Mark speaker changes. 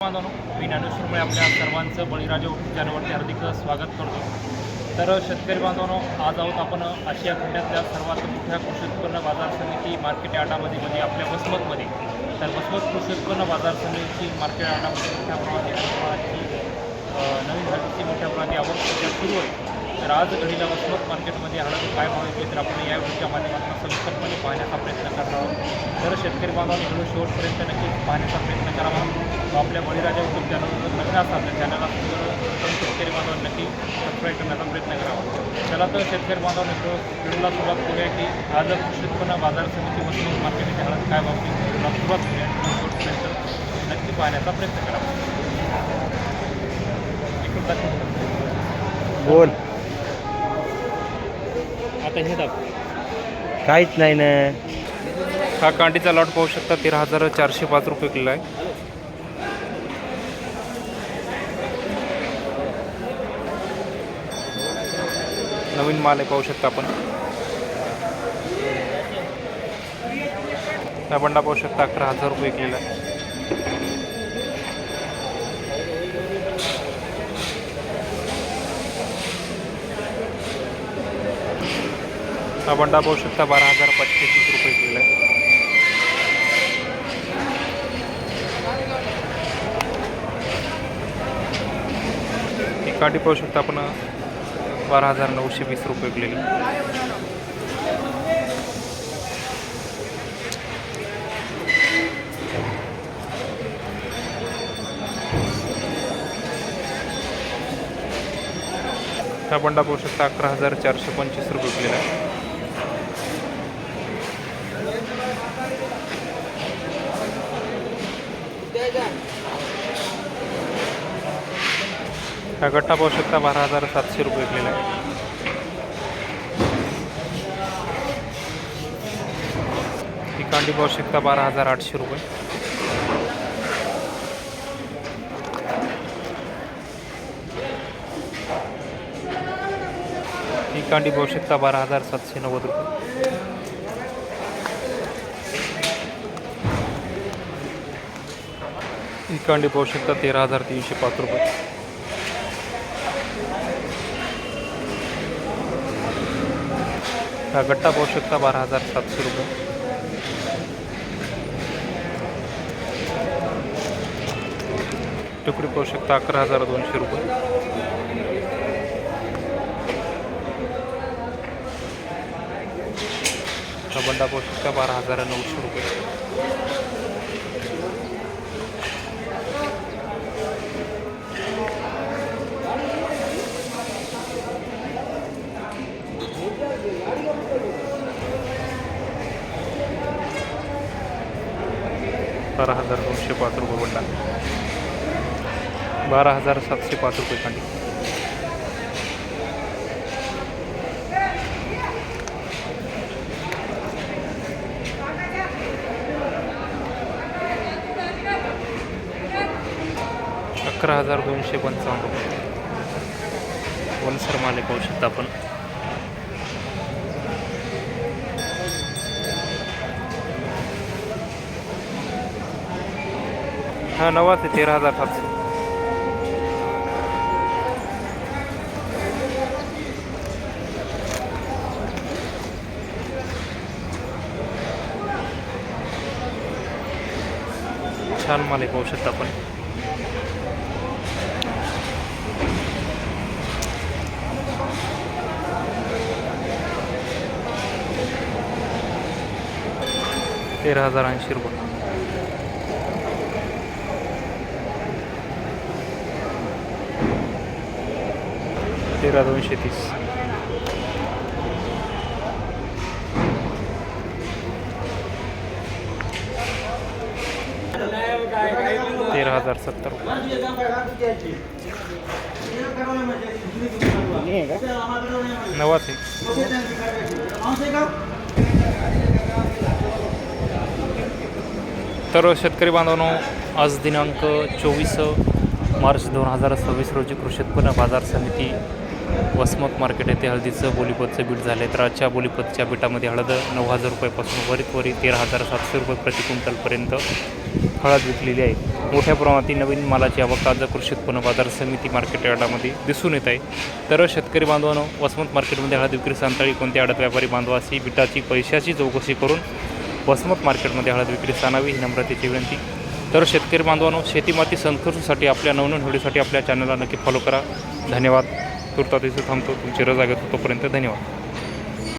Speaker 1: बांधवांनो, मी ज्ञानेश्वरमुळे आपल्या सर्वांचं बळीराजा यूट्यूब चॅनलवरती हार्दिक स्वागत करतो. तर शेतकरी बांधवांनो, आज आहोत आपण आशिया खंडातल्या सर्वात मोठ्या कृषी उत्पन्न बाजार समिती मार्केट यार्डामध्ये म्हणजे आपल्या वसमतमध्ये. तर वसमत कृषी उत्पन्न बाजार समिती मार्केट यार्डामध्ये मोठ्या प्रमाणाची नवीन जातीची मोठ्या प्रमाणात आवक सध्या सुरू आहे. तर आज घडीला वसमत मार्केटमध्ये हळद काय भाव येते तर आपण या व्हिडिओच्या माध्यमातून सविस्तरपणे पाहण्याचा प्रयत्न करणार आहोत. तर शेतकरी बांधवांनी व्हिडिओ शेवटपर्यंत नक्कीच पाहण्याचा प्रयत्न करावा. आपल्या बळीराजा यूट्यूब चॅनलवर नवीन असाल तर चॅनलला शेतकरी बांधवांनी नक्की सबस्क्राईब करण्याचा प्रयत्न करावा. चला तर शेतकरी बांधवांनी व्हिडिओला सुरुवात करूया की आज कृषी उत्पन्न बाजार समिती वसमत मार्केटमध्ये हळद काय भाव येते व्हिडिओला सुरुवात करूया. शेवटपर्यंत नक्की पाहण्याचा प्रयत्न करावा.
Speaker 2: बोल.
Speaker 1: आता हे दाब
Speaker 2: काहीच नाही ना.
Speaker 1: हा कांडीचा लॉट पाहू शकता 13,405 रुपये किलो आहे. नवीन माल आहे पाहू शकता आपण. हा बंडा पाहू शकता 11,000 रुपये किलो आहे. हा बंडा पाहू शकता 12,530 रुपये किलो आहे. ही कांडी पाहू शकता आपण 12,920 रुपये किलो. हा बंडा पाहू शकता 11,425 रुपये किलो आहे. हा गट्टा पाहू शकता 12,700 रुपये किलो आहे. ही कांडी पाहू शकता 12,800 रुपये. ही कांडी पाहू शकता 12,790 रुपये. ही कांडी पाहू शकता 13,305 रुपये. हा गट्टा पाहू शकता 12,700 रुपये. टुकडी पाहू शकता 11,200 रुपये. हा बंडा पाहू शकता 12,900 रुपये. 12,205 रुपये बंडा. 12,705 रुपये कांडी. अकरा 11,255 रुपये. वनसर माल पाहू शकता आपण. हा नवा ते 13,700. छान माल पाहू शकता आपण. ₹13,080 रुपये. ₹13,230. ₹13,070 रुपये. नवाच आहे. तर शेतकरी बांधवांनो, आज दिनांक 24 मार्च 2026 रोजी कृषी उत्पन्न बाजार समिती वसमत मार्केट येथे हळदीचं बोलीपतचं बीट झाले. तर आजच्या बोलीपतच्या बीटामध्ये हळद 9,000 रुपयापासून वरीत 13,700 रुपये प्रति क्विंटलपर्यंत हळद विकलेली आहे. मोठ्या प्रमाणात नवीन मालाची आवक आज कृषी उत्पन्न बाजार समिती मार्केट यार्डामध्ये दिसून येत आहे. तर शेतकरी बांधवांनो, वसमत मार्केटमध्ये हळद विक्री स्थानतळी कोणत्या आडत व्यापारी बांधवासी बिटाची पैशाची चौकशी करून वसमत मार्केटमध्ये हळद विक्री आणावी ही नम्रतेची विनंती. तर शेतकरी बांधवांनो, शेतीमाती संघर्षासाठी आपल्या नवनवीन व्हिडिओसाठी आपल्या चॅनलला नक्की फॉलो करा. धन्यवाद. तुर्तास इथे थांबतो. तुमची रजा घेतो. तोपर्यंत धन्यवाद.